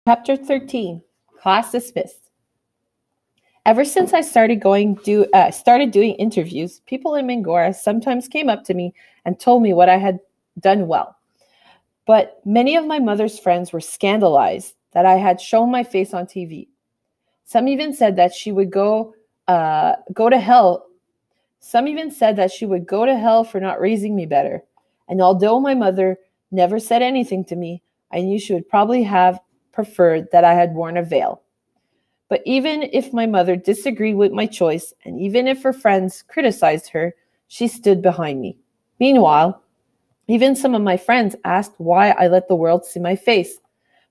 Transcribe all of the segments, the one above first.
Chapter 13, Class Dismissed. Ever since I started doing interviews, people in Mingora sometimes came up to me and told me what I had done well. But many of my mother's friends were scandalized that I had shown my face on TV. Some even said that she would go to hell. Some even said that she would go to hell for not raising me better. And although my mother never said anything to me, I knew she would probably have preferred that I had worn a veil. But even if my mother disagreed with my choice, and even if her friends criticized her, she stood behind me. Meanwhile, even some of my friends asked why I let the world see my face.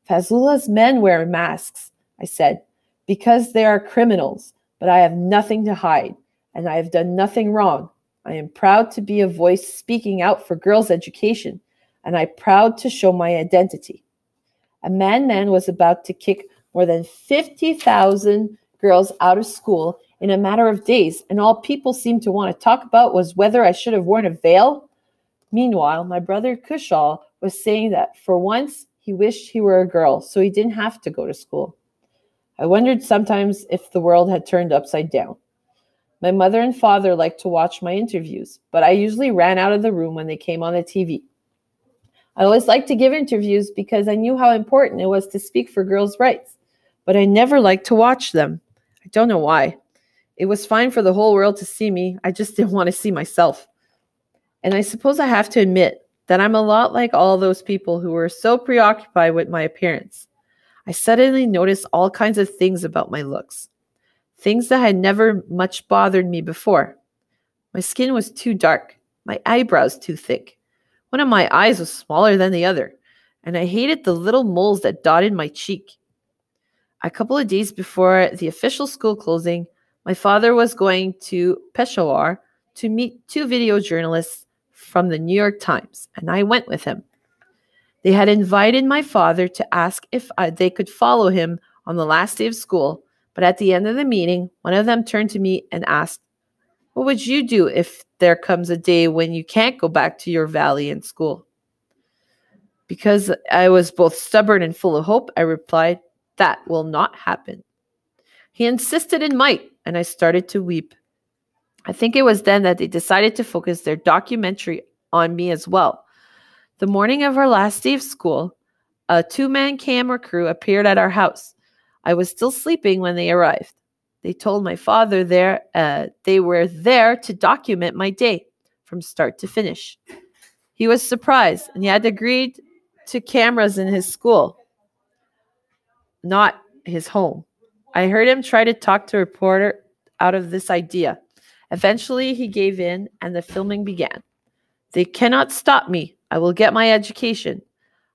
Fazula's men wear masks, I said, because they are criminals, but I have nothing to hide, and I have done nothing wrong. I am proud to be a voice speaking out for girls' education, and I'm proud to show my identity. A madman was about to kick more than 50,000 girls out of school in a matter of days, and all people seemed to want to talk about was whether I should have worn a veil. Meanwhile, my brother Kushal was saying that for once he wished he were a girl, so he didn't have to go to school. I wondered sometimes if the world had turned upside down. My mother and father liked to watch my interviews, but I usually ran out of the room when they came on the TV. I always liked to give interviews because I knew how important it was to speak for girls' rights, but I never liked to watch them. I don't know why. It was fine for the whole world to see me. I just didn't want to see myself. And I suppose I have to admit that I'm a lot like all those people who were so preoccupied with my appearance. I suddenly noticed all kinds of things about my looks, things that had never much bothered me before. My skin was too dark, my eyebrows too thick. One of my eyes was smaller than the other, and I hated the little moles that dotted my cheek. A couple of days before the official school closing, my father was going to Peshawar to meet two video journalists from the New York Times, and I went with him. They had invited my father to ask if they could follow him on the last day of school, but at the end of the meeting, one of them turned to me and asked, "What would you do if there comes a day when you can't go back to your valley and school?" Because I was both stubborn and full of hope, I replied, "That will not happen." He insisted it might, and I started to weep. I think it was then that they decided to focus their documentary on me as well. The morning of our last day of school, a two-man camera crew appeared at our house. I was still sleeping when they arrived. They told my father they were there to document my day from start to finish. He was surprised, and he had agreed to cameras in his school, not his home. I heard him try to talk the reporter out of this idea. Eventually, he gave in, and the filming began. "They cannot stop me. I will get my education,"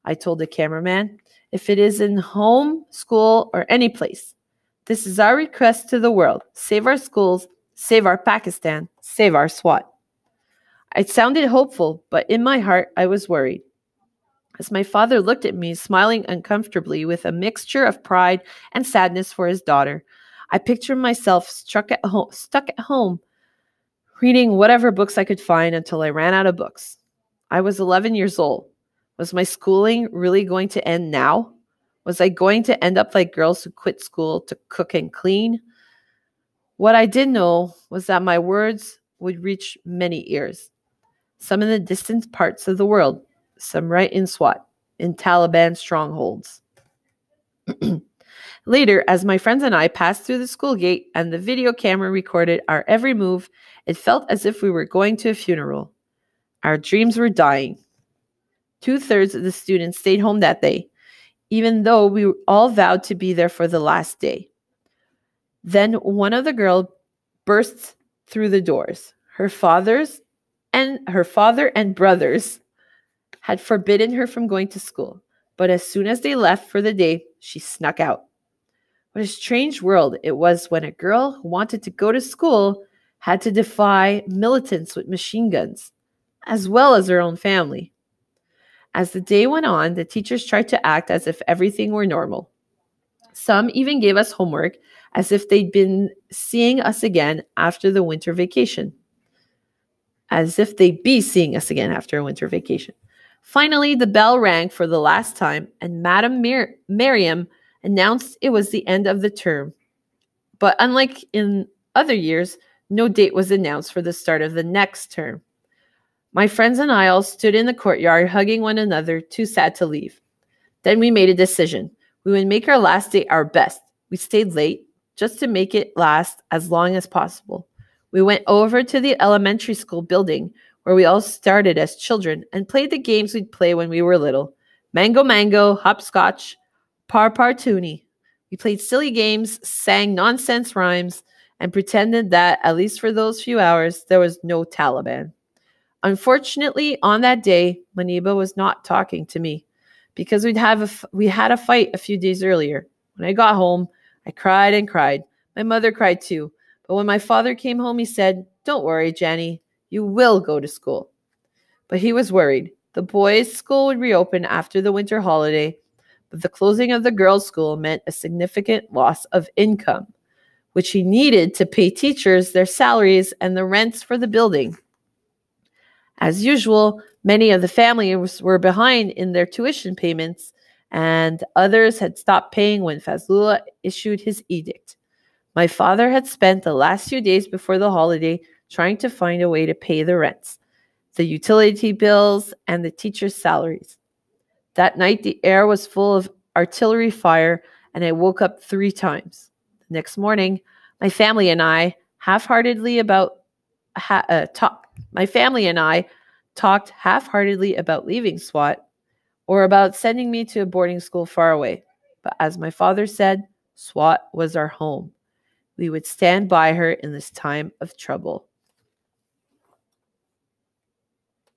I told the cameraman, "if it is in home, school, or any place. This is our request to the world. Save our schools, save our Pakistan, save our SWAT." It sounded hopeful, but in my heart, I was worried. As my father looked at me, smiling uncomfortably with a mixture of pride and sadness for his daughter, I pictured myself stuck at home, reading whatever books I could find until I ran out of books. I was 11 years old. Was my schooling really going to end now? Was I going to end up like girls who quit school to cook and clean? What I did know was that my words would reach many ears, some in the distant parts of the world, some right in SWAT, in Taliban strongholds. Later, as my friends and I passed through the school gate and the video camera recorded our every move, it felt as if we were going to a funeral. Our dreams were dying. 2/3 of the students stayed home that day, even though we all vowed to be there for the last day. Then one of the girls burst through the doors. Her father and brothers had forbidden her from going to school, but as soon as they left for the day, she snuck out. What a strange world it was when a girl who wanted to go to school had to defy militants with machine guns, as well as her own family. As the day went on, the teachers tried to act as if everything were normal. Some even gave us homework as if they'd been seeing us again after the winter vacation. As if they'd be seeing us again after a winter vacation. Finally, the bell rang for the last time, and Madame Miriam announced it was the end of the term. But unlike in other years, no date was announced for the start of the next term. My friends and I all stood in the courtyard hugging one another, too sad to leave. Then we made a decision. We would make our last day our best. We stayed late just to make it last as long as possible. We went over to the elementary school building where we all started as children and played the games we'd play when we were little. Mango Mango, Hopscotch, Par Par Toonie. We played silly games, sang nonsense rhymes, and pretended that, at least for those few hours, there was no Taliban. Unfortunately, on that day, Maniba was not talking to me because we had a fight a few days earlier. When I got home, I cried and cried. My mother cried too. But when my father came home, he said, "Don't worry, Jenny, you will go to school." But he was worried. The boys' school would reopen after the winter holiday, but the closing of the girls' school meant a significant loss of income, which he needed to pay teachers their salaries and the rents for the building. As usual, many of the families were behind in their tuition payments, and others had stopped paying when Fazlullah issued his edict. My father had spent the last few days before the holiday trying to find a way to pay the rents, the utility bills, and the teachers' salaries. That night, the air was full of artillery fire, and I woke up 3 times. The next morning, my family and I talked half-heartedly about leaving SWAT or about sending me to a boarding school far away. But as my father said, SWAT was our home. We would stand by her in this time of trouble.